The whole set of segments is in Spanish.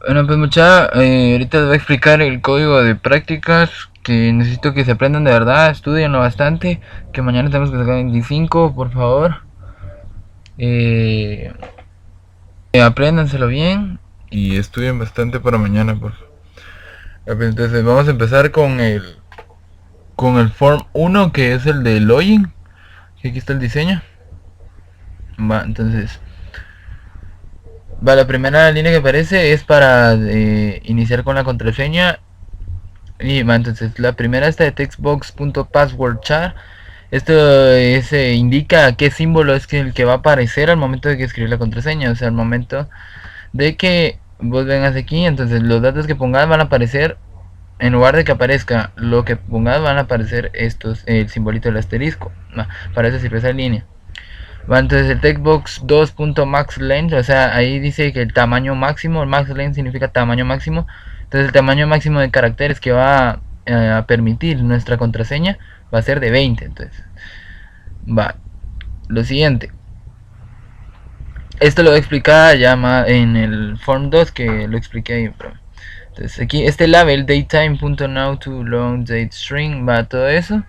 Bueno, pues mucha, ahorita les voy a explicar el código de prácticas que necesito que se aprendan de verdad, estudienlo bastante, que mañana tenemos que sacar 25, por favor. Eh, Apréndanselo bien y estudien bastante para mañana, por favor. Entonces vamos a empezar con el Form 1, que es el de login, que aquí está el diseño. Va, entonces, la primera línea que aparece es para iniciar con la contraseña. Y va, entonces la primera está de textbox.passwordchar. Esto indica qué símbolo es el que va a aparecer al momento de que escribir la contraseña. O sea, al momento de que vos vengas aquí, entonces los datos que pongas van a aparecer. En lugar de que aparezca lo que pongas, van a aparecer el simbolito del asterisco. Para eso sirve esa línea. Va, entonces el textbox 2.maxLength, o sea, ahí dice que el tamaño máximo, el maxLength significa tamaño máximo. Entonces el tamaño máximo de caracteres que va a permitir nuestra contraseña va a ser de 20. Entonces, va, lo siguiente. Esto lo voy a explicar ya más en el form 2 que lo expliqué ahí. Entonces aquí este label datetime.now to long date string va todo eso.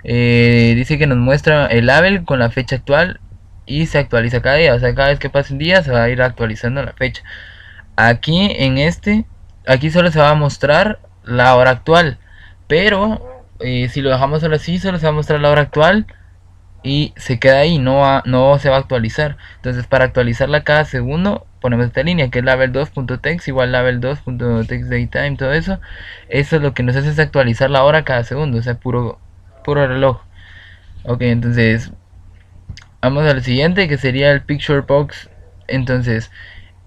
Dice que nos muestra el label con la fecha actual y se actualiza cada día. O sea, cada vez que pase un día se va a ir actualizando la fecha. Aquí aquí solo se va a mostrar la hora actual. Pero si lo dejamos solo así, solo se va a mostrar la hora actual y se queda ahí, no se va a actualizar. Entonces para actualizarla cada segundo ponemos esta línea que es label2.text igual label2.textDatetime, todo eso. Eso lo que nos hace es actualizar la hora cada segundo, o sea, puro reloj. Ok, entonces vamos al siguiente que sería el picturebox. Entonces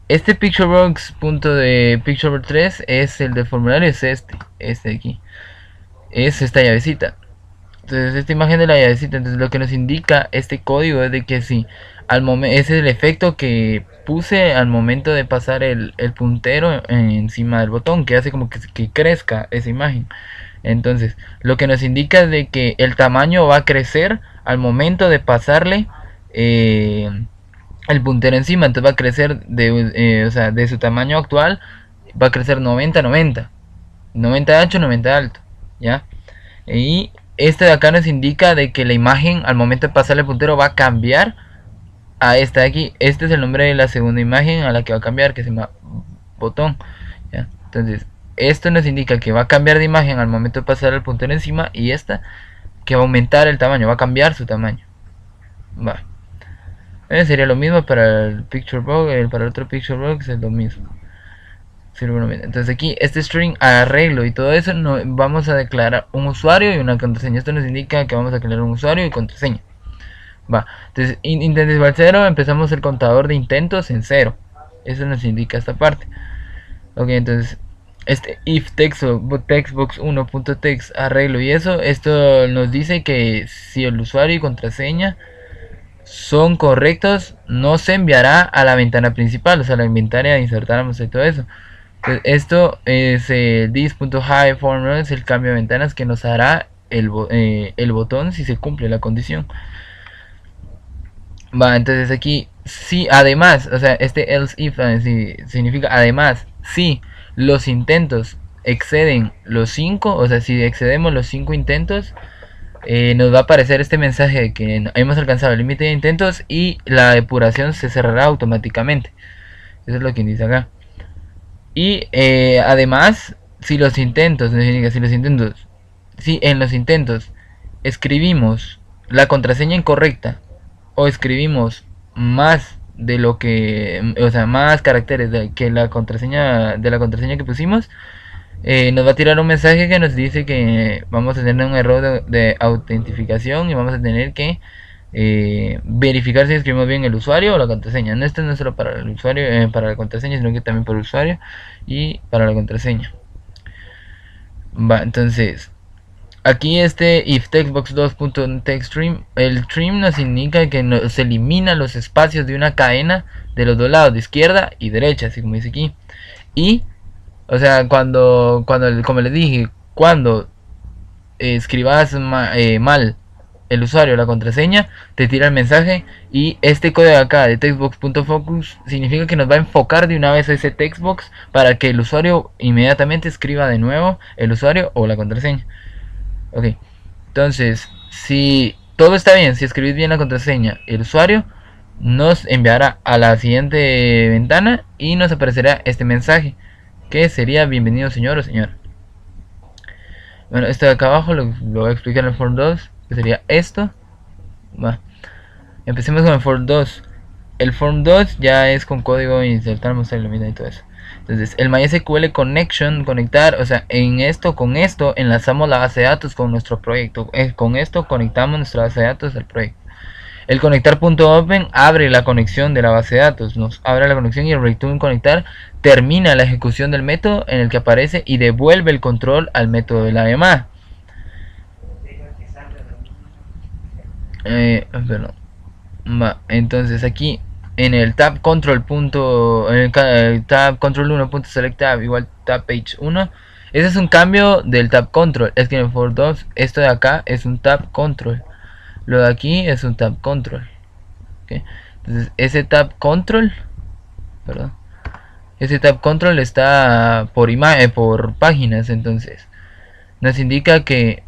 este picturebox punto de picturebox 3 es el de formulario, es este de aquí, es esta llavecita. Entonces esta imagen de la llavecita, entonces lo que nos indica este código es de que si al momento, ese es el efecto que puse al momento de pasar el puntero encima del botón, que hace como que crezca esa imagen. Entonces lo que nos indica es de que el tamaño va a crecer al momento de pasarle eh, el puntero encima. Entonces va a crecer o sea, de su tamaño actual va a crecer 90-90, 90 ancho, 90 alto, ¿ya? Y este de acá nos indica de que la imagen al momento de pasarle el puntero va a cambiar a esta de aquí. Este es el nombre de la segunda imagen a la que va a cambiar, que se llama botón, ¿ya? Entonces esto nos indica que va a cambiar de imagen al momento de pasar el puntero encima, y esta que va a aumentar el tamaño, va a cambiar su tamaño. Va. Sería lo mismo para el picture box, para el otro picture box es lo mismo. Entonces aquí este string arreglo y todo eso, vamos a declarar un usuario y una contraseña. Esto nos indica que vamos a declarar un usuario y contraseña. Va, entonces intento igual 0, empezamos el contador de intentos en 0. Eso nos indica esta parte. Ok, entonces este if textbox1.text arreglo y eso, esto nos dice que si el usuario y contraseña son correctos, no se enviará a la ventana principal, o sea, la inventaria de insertáramos y todo eso. Pues esto es this.highForm, es el cambio de ventanas que nos hará el botón si se cumple la condición. Va, entonces aquí, si además, o sea, este else if significa además, si los intentos exceden los 5, o sea, si excedemos los 5 intentos, nos va a aparecer este mensaje de que hemos alcanzado el límite de intentos y la depuración se cerrará automáticamente. Eso es lo que dice acá. Y además, si en los intentos escribimos la contraseña incorrecta o escribimos más de lo que, o sea, más caracteres que la contraseña que pusimos, nos va a tirar un mensaje que nos dice que vamos a tener un error de autentificación y vamos a tener que verificar si escribimos bien el usuario o la contraseña. Esto no es solo para el usuario, para la contraseña, sino que también para el usuario y para la contraseña. Va, entonces aquí este if textbox2.textstring, el trim nos indica que se elimina los espacios de una cadena de los dos lados, de izquierda y derecha, así como dice aquí. Y, o sea, como les dije, cuando escribas mal el usuario, la contraseña, te tira el mensaje, y este código acá de textbox.focus significa que nos va a enfocar de una vez a ese textbox para que el usuario inmediatamente escriba de nuevo el usuario o la contraseña. Ok, entonces si todo está bien, si escribís bien la contraseña, el usuario nos enviará a la siguiente ventana y nos aparecerá este mensaje que sería: bienvenido señor o señora. Bueno, esto de acá abajo lo voy a explicar en el form 2, que sería esto. Va. Empecemos con el form 2. El form 2 ya es con código insertar, mostrar, eliminar y todo eso. Entonces, el MySQL Connection, conectar, o sea, con esto enlazamos la base de datos con nuestro proyecto. Con esto conectamos nuestra base de datos al proyecto. El conectar.open abre la conexión de la base de datos, nos abre la conexión, y el return conectar termina la ejecución del método en el que aparece y devuelve el control al método de la llamada. Entonces aquí en el tab control el tab control 1.select tab igual tab page 1, ese es un cambio del tab control. Es que en el for 2 esto de acá es un tab control, lo de aquí es un tab control. ¿Okay? Entonces ese tab control, perdón, ese tab control está por páginas, entonces nos indica que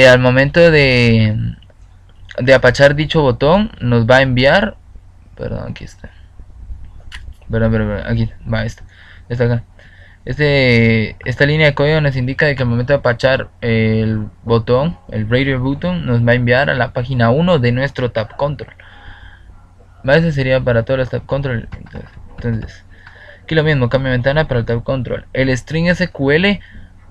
al momento de apachar dicho botón nos va a enviar, perdón, aquí está, perdón, aquí va está acá. Esta línea de código nos indica de que al momento de apachar el botón, el radio button, nos va a enviar a la página 1 de nuestro tab control. Eso sería para todos los tab control. Entonces, aquí lo mismo, cambio de ventana para el tab control. El string SQL,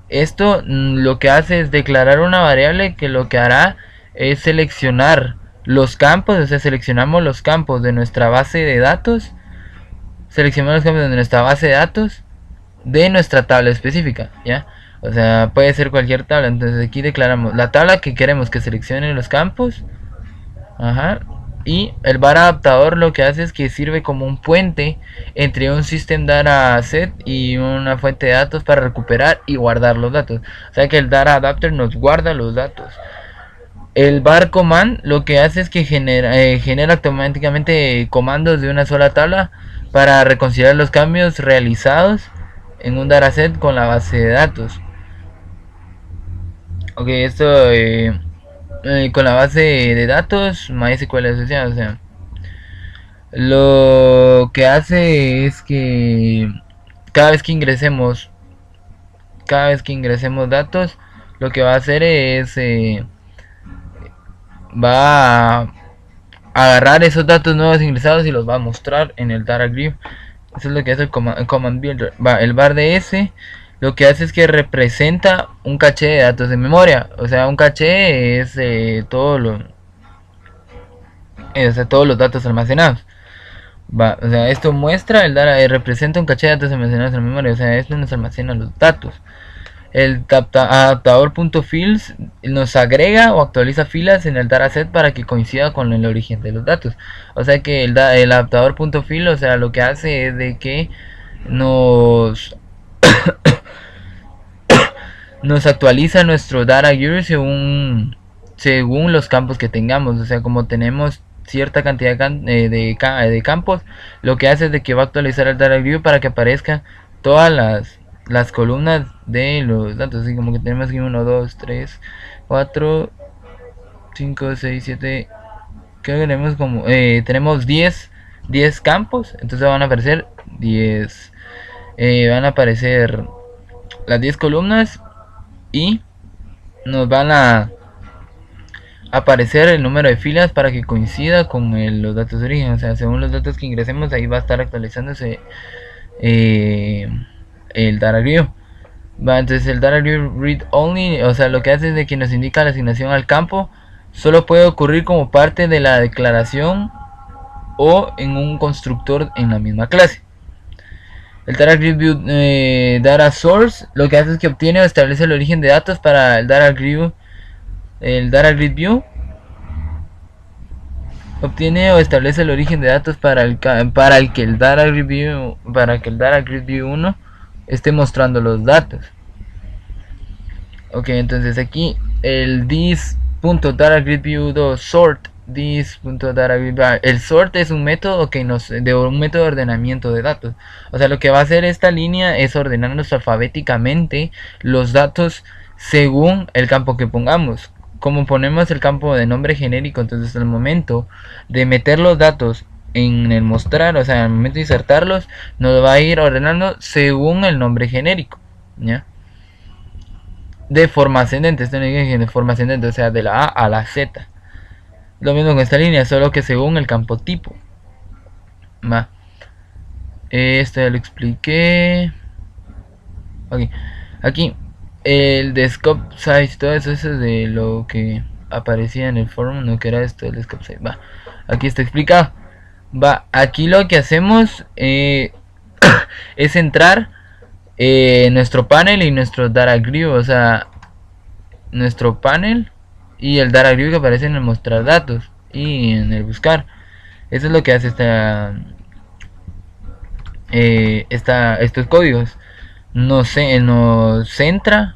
esto lo que hace es declarar una variable que lo que hará es seleccionar los campos, o sea, seleccionamos los campos de nuestra base de datos, de nuestra tabla específica, ¿ya? O sea, puede ser cualquier tabla. Entonces aquí declaramos la tabla que queremos que seleccione los campos. Ajá. Y el var adaptador lo que hace es que sirve como un puente entre un system data set y una fuente de datos para recuperar y guardar los datos. O sea que el data adapter nos guarda los datos. El var command lo que hace es que genera automáticamente comandos de una sola tabla para reconciliar los cambios realizados en un dataset con la base de datos. Ok, esto con la base de datos MySQL asociado, o sea, lo que hace es que cada vez que ingresemos datos, lo que va a hacer es va a agarrar esos datos nuevos ingresados y los va a mostrar en el data grid. Eso es lo que hace el command builder. El var de S lo que hace es que representa un caché de datos de memoria. O sea, un caché es todos los datos almacenados. O sea, esto muestra el data, representa un caché de datos almacenados en la memoria. O sea, esto nos almacena los datos. El adaptador.fields nos agrega o actualiza filas en el dataset para que coincida con el origen de los datos. O sea que el adaptador.field, o sea, lo que hace es de que nos nos actualiza nuestro data gear según los campos que tengamos. O sea, como tenemos cierta cantidad de campos, lo que hace es de que va a actualizar el data gear para que aparezcan todas las columnas de los datos. Así como que tenemos aquí 1, 2, 3, 4, 5, 6, 7, creo que tenemos como tenemos 10 campos. Entonces van a aparecer 10 van a aparecer las 10 columnas y nos van a aparecer el número de filas para que coincida con los datos de origen. O sea, según los datos que ingresemos, ahí va a estar actualizándose el data grid. Entonces el data grid read only, o sea, lo que hace es de que nos indica la asignación al campo solo puede ocurrir como parte de la declaración o en un constructor en la misma clase. El data grid view data source lo que hace es que obtiene o establece el origen de datos para el data grid view. Obtiene o establece el origen de datos para que el data grid view 1 esté mostrando los datos. Ok, entonces aquí el this.DataGridView2 sort this.DataGridView, el sort es un método que un método de ordenamiento de datos. O sea, lo que va a hacer esta línea es ordenarnos alfabéticamente los datos según el campo que pongamos. Como ponemos el campo de nombre genérico, entonces al momento de meter los datos en el mostrar, o sea, al momento de insertarlos, nos va a ir ordenando según el nombre genérico, ¿ya? De forma ascendente, esto no dice de forma ascendente, o sea, de la A a la Z. Lo mismo con esta línea, solo que según el campo tipo. Va. Esto ya lo expliqué. Okay. Aquí, el de scope size, todo eso, eso es de lo que aparecía en el foro, no que era esto del scope size. Va. Aquí está explicado. Va. Aquí lo que hacemos es entrar nuestro panel y nuestro data grid, o sea, nuestro panel y el data grid que aparece en el mostrar datos y en el buscar. Eso es lo que hace estos códigos. Nos centra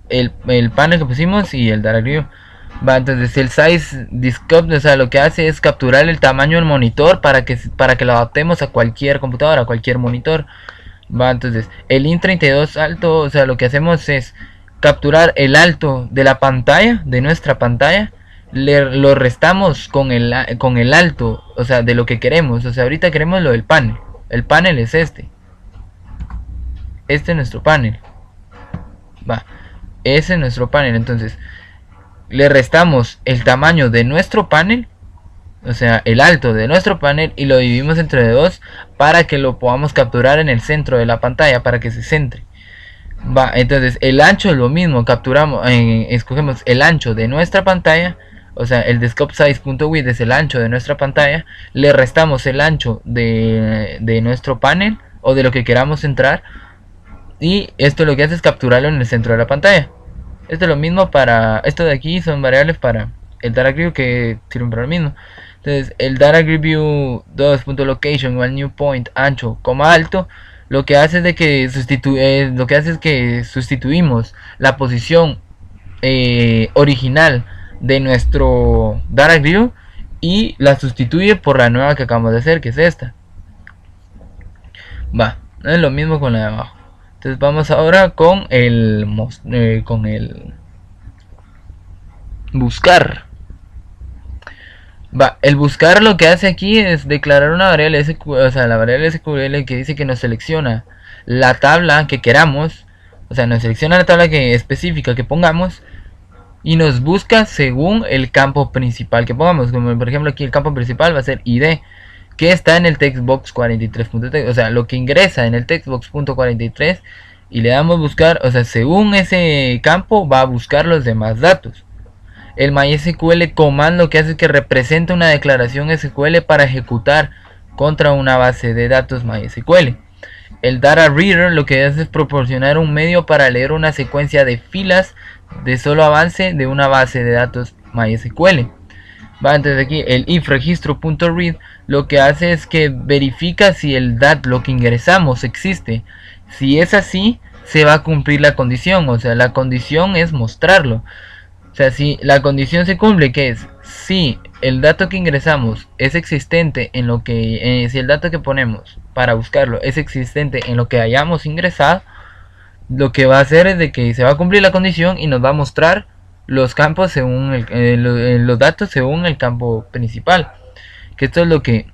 el panel que pusimos y el data grid. Va, entonces el size discope, o sea, lo que hace es capturar el tamaño del monitor para que lo adaptemos a cualquier computadora, a cualquier monitor. Va, entonces el int32 alto, o sea, lo que hacemos es capturar el alto de la pantalla, de nuestra pantalla, lo restamos con el alto, o sea, de lo que queremos. O sea, ahorita queremos lo del panel. El panel es este es nuestro panel. Va, ese es nuestro panel. Entonces le restamos el tamaño de nuestro panel, o sea, el alto de nuestro panel, y lo dividimos entre dos para que lo podamos capturar en el centro de la pantalla, para que se centre. Va, entonces el ancho es lo mismo, capturamos, escogemos el ancho de nuestra pantalla, o sea, el de scope size.width es el ancho de nuestra pantalla, le restamos el ancho de nuestro panel o de lo que queramos centrar, y esto lo que hace es capturarlo en el centro de la pantalla. Esto es lo mismo para, esto de aquí son variables para el data grid que sirven para lo mismo. Entonces el data grid view 2.location igual new point ancho, alto, lo que hace es de que sustituimos la posición original de nuestro data grid y la sustituye por la nueva que acabamos de hacer, que es esta. Va, es lo mismo con la de abajo. Entonces vamos ahora con el buscar. Va, el buscar lo que hace aquí es declarar una variable SQL, o sea, la variable SQL que dice que nos selecciona la tabla que queramos, o sea, nos selecciona la tabla específica que pongamos y nos busca según el campo principal que pongamos. Como por ejemplo aquí el campo principal va a ser ID, que está en el textbox 43.text, o sea, lo que ingresa en el textbox.43, y le damos buscar, o sea, según ese campo va a buscar los demás datos. El MySQL command lo que hace es que representa una declaración SQL para ejecutar contra una base de datos MySQL. El Data Reader lo que hace es proporcionar un medio para leer una secuencia de filas de solo avance de una base de datos MySQL. Va, entonces aquí el if registro.read lo que hace es que verifica si el DAT, lo que ingresamos, existe. Si es así, se va a cumplir la condición, o sea, la condición es mostrarlo. O sea, si la condición se cumple, que es si el dato que ingresamos es existente en lo que, si el dato que ponemos para buscarlo es existente en lo que hayamos ingresado, lo que va a hacer es de que se va a cumplir la condición y nos va a mostrar los campos según los datos según el campo principal. Que esto es lo que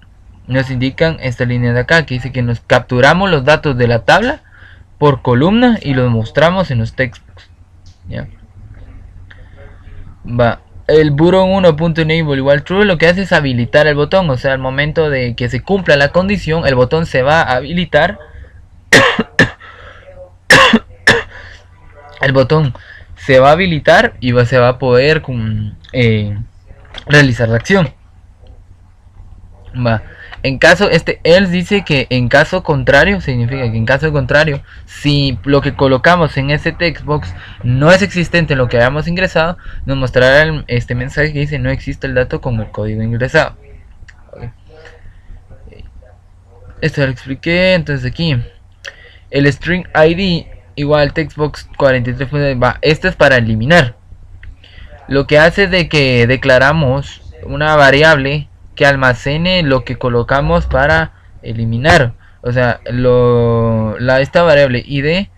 nos indican esta línea de acá, que dice que nos capturamos los datos de la tabla por columna y los mostramos en los textbooks. ¿Ya? Va, el button1.enable igual true lo que hace es habilitar el botón, o sea, al momento de que se cumpla la condición, el botón se va a habilitar. El botón se va a habilitar y se va a poder realizar la acción. Va. En caso, else dice que en caso contrario, significa que en caso contrario, si lo que colocamos en ese textbox no es existente en lo que hayamos ingresado, nos mostrará este mensaje que dice no existe el dato con el código ingresado. Okay. Esto ya lo expliqué. Entonces aquí el string ID igual textbox 43. Va, esto es para eliminar. Lo que hace de que declaramos una variable que almacene lo que colocamos para eliminar. O sea, esta variable id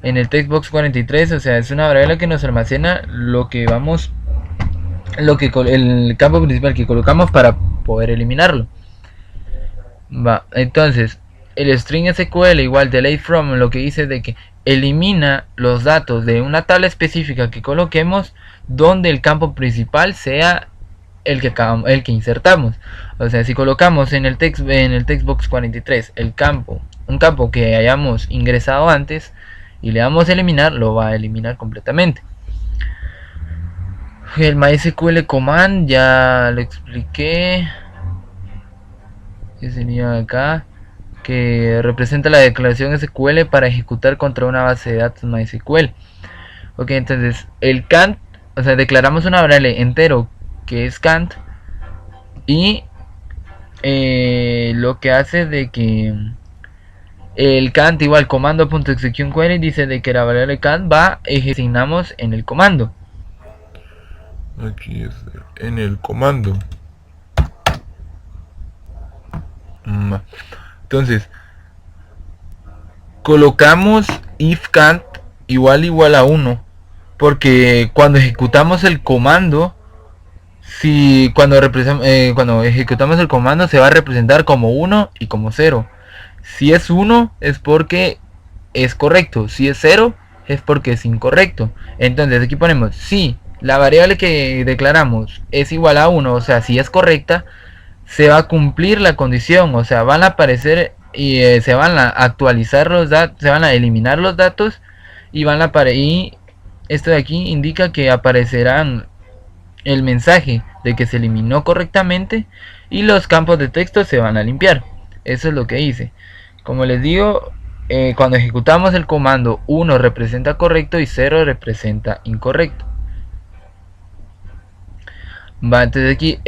en el textbox 43, o sea, es una variable que nos almacena lo que vamos, el campo principal que colocamos para poder eliminarlo. Va, entonces, el string SQL igual delete from lo que dice de que elimina los datos de una tabla específica que coloquemos donde el campo principal sea el que insertamos. O sea, si colocamos en el textbox 43 un campo que hayamos ingresado antes y le damos a eliminar, lo va a eliminar completamente. El MySQL command ya lo expliqué. Que sería acá, que representa la declaración SQL para ejecutar contra una base de datos MySQL. Ok, entonces el cant, o sea, declaramos una variable entero que es cant y lo que hace de que el cant igual comando.executionQuery dice de que la variable cant va asignamos en el comando. Aquí es en el comando. Entonces colocamos if cant igual a 1, porque cuando ejecutamos el comando, si cuando ejecutamos el comando se va a representar como 1 y como 0. Si es 1 es porque es correcto, si es 0 es porque es incorrecto. Entonces aquí ponemos si la variable que declaramos es igual a 1, o sea, si es correcta, se va a cumplir la condición, o sea, van a aparecer y se van a actualizar los datos, se van a eliminar los datos y van a aparecer, y esto de aquí indica que aparecerán el mensaje de que se eliminó correctamente y los campos de texto se van a limpiar. Eso es lo que hice. Como les digo, cuando ejecutamos el comando 1 representa correcto y 0 representa incorrecto. Va, entonces aquí,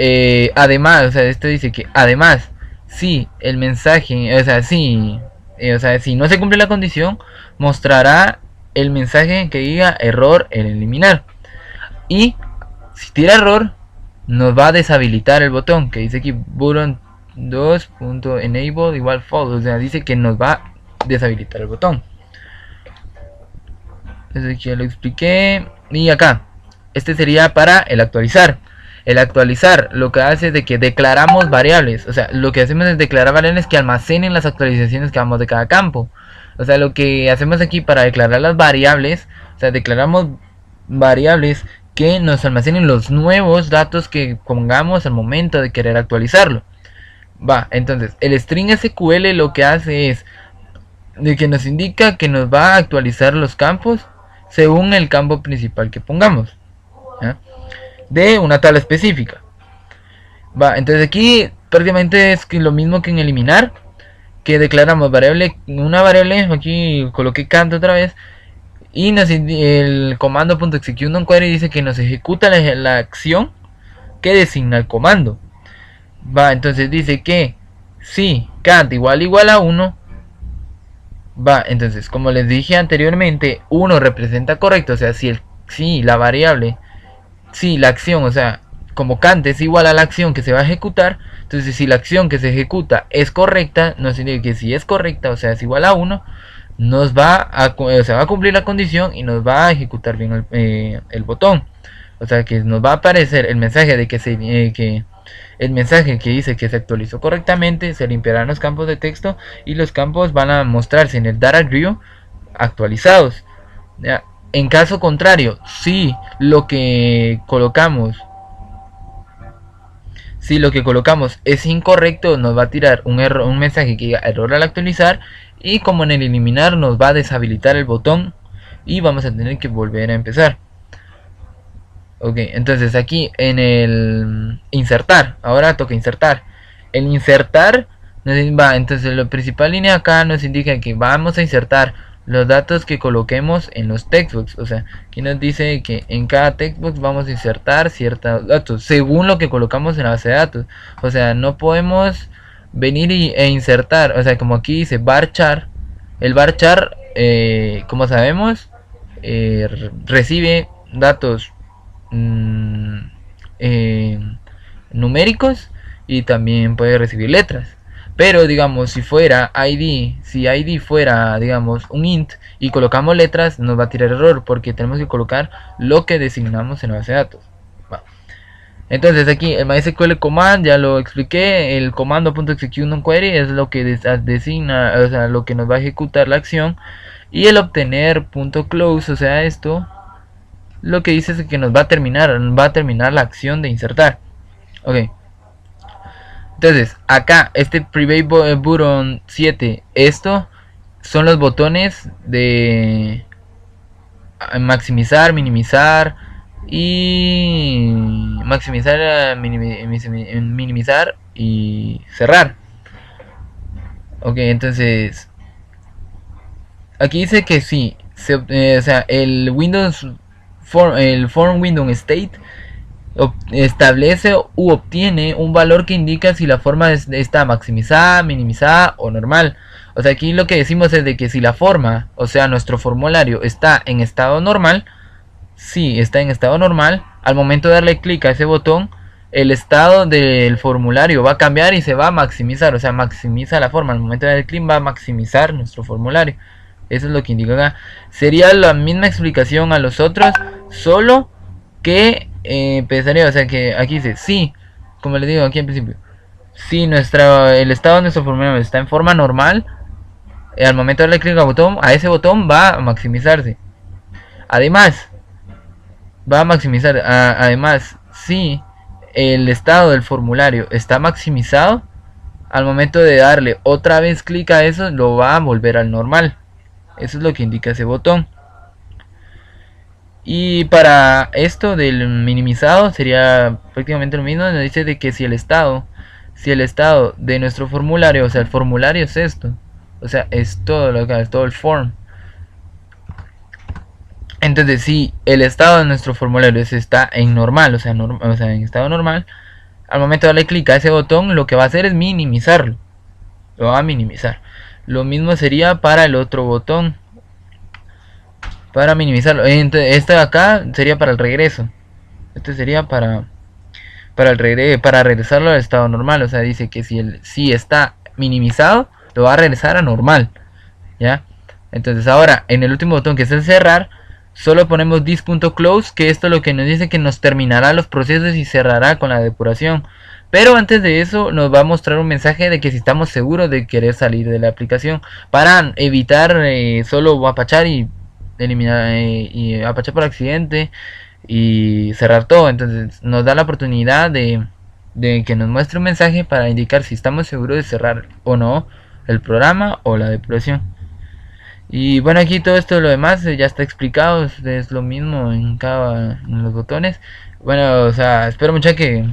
además, o sea, esto dice que además, si el mensaje, o sea, si no se cumple la condición, mostrará el mensaje que diga error en eliminar. Y si tira error, nos va a deshabilitar el botón que dice aquí button 2.enable igual false, o sea, dice que nos va a deshabilitar el botón. Entonces aquí ya lo expliqué. Y acá, este sería para el actualizar. El actualizar lo que hace es de que declaramos variables. O sea, lo que hacemos es declarar variables que almacenen las actualizaciones que hagamos de cada campo. O sea, lo que hacemos aquí para declarar las variables, o sea, declaramos variables que nos almacenen los nuevos datos que pongamos al momento de querer actualizarlo. Va, entonces, el string SQL lo que hace es de que nos indica que nos va a actualizar los campos según el campo principal que pongamos, ¿ya? De una tabla específica. Va, entonces aquí prácticamente es lo mismo que en eliminar, que declaramos una variable, aquí coloqué cant otra vez, y el comando.executionQuery dice que nos ejecuta la acción que designa el comando. Va, entonces dice que si cant igual a 1, va, entonces como les dije anteriormente, 1 representa correcto, o sea, si la variable, si la acción, o sea, como cant es igual a la acción que se va a ejecutar, entonces si la acción que se ejecuta es correcta, nos significa que si es correcta, o sea, es igual a 1, nos va a, o sea, va a cumplir la condición y nos va a ejecutar bien el botón. O sea, que nos va a aparecer el mensaje de que el mensaje que dice que se actualizó correctamente, se limpiarán los campos de texto y los campos van a mostrarse en el data view actualizados. ¿Ya? En caso contrario, si lo que colocamos es incorrecto, nos va a tirar un mensaje que diga error al actualizar, y como en el eliminar nos va a deshabilitar el botón y vamos a tener que volver a empezar. Ok, entonces aquí en el insertar, ahora toca insertar. El insertar entonces la principal línea acá nos indica que vamos a insertar los datos que coloquemos en los textbox. O sea, aquí nos dice que en cada textbox vamos a insertar ciertos datos según lo que colocamos en la base de datos. O sea, no podemos venir e insertar, o sea, como aquí dice varchar, el varchar, como sabemos, recibe datos mm, eh, numéricos y también puede recibir letras. Pero digamos, si fuera ID, si ID fuera, digamos, un int y colocamos letras, nos va a tirar error porque tenemos que colocar lo que designamos en la base de datos. Va. Entonces aquí el MySQL command ya lo expliqué, el comando.execute_query es lo que designa, o sea, lo que nos va a ejecutar la acción, y el obtener .close, o sea, esto lo que dice es que nos va a terminar la acción de insertar. Ok. Entonces, acá, este Private Button 7, esto son los botones de maximizar, minimizar y maximizar, minimizar y cerrar. Ok, entonces, aquí dice que sí, o sea, el form window state establece u obtiene un valor que indica si la forma está maximizada, minimizada o normal. O sea, aquí lo que decimos es de que si la forma, o sea, nuestro formulario está en estado normal, sí, está en estado normal, al momento de darle clic a ese botón, el estado del formulario va a cambiar y se va a maximizar, o sea, maximiza la forma. Al momento de darle clic va a maximizar nuestro formulario. Eso es lo que indica acá. Sería la misma explicación a los otros, solo que pensaría, o sea, que aquí dice, sí, como les digo aquí en principio, si el estado de nuestro formulario está en forma normal, al momento de darle clic al botón, a ese botón va a maximizarse. Además, va a maximizar, además, si el estado del formulario está maximizado, al momento de darle otra vez clic a eso, lo va a volver al normal. Eso es lo que indica ese botón. Y para esto del minimizado sería prácticamente lo mismo. Nos dice de que si el estado de nuestro formulario, o sea, el formulario es esto, o sea, es todo lo que es todo el form. Entonces, si el estado de nuestro formulario está en normal, o sea, en estado normal, al momento de darle clic a ese botón, lo que va a hacer es minimizarlo. Lo va a minimizar. Lo mismo sería para el otro botón. Para minimizarlo. Este de acá sería para el regreso. Este sería para regresarlo al estado normal. O sea, dice que si está minimizado, lo va a regresar a normal. ¿Ya? Entonces ahora, en el último botón que es el cerrar, solo ponemos this.close, que esto lo que nos dice que nos terminará los procesos y cerrará con la depuración. Pero antes de eso nos va a mostrar un mensaje de que si estamos seguros de querer salir de la aplicación, para evitar solo apachar y eliminar y apachar por accidente y cerrar todo. Entonces nos da la oportunidad de que nos muestre un mensaje para indicar si estamos seguros de cerrar o no el programa o la depuración. Y bueno, aquí todo esto lo demás ya está explicado, es lo mismo en los botones. Bueno, o sea, espero mucho que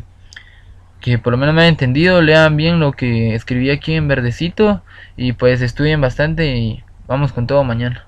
por lo menos me hayan entendido, lean bien lo que escribí aquí en verdecito y pues estudien bastante y vamos con todo mañana.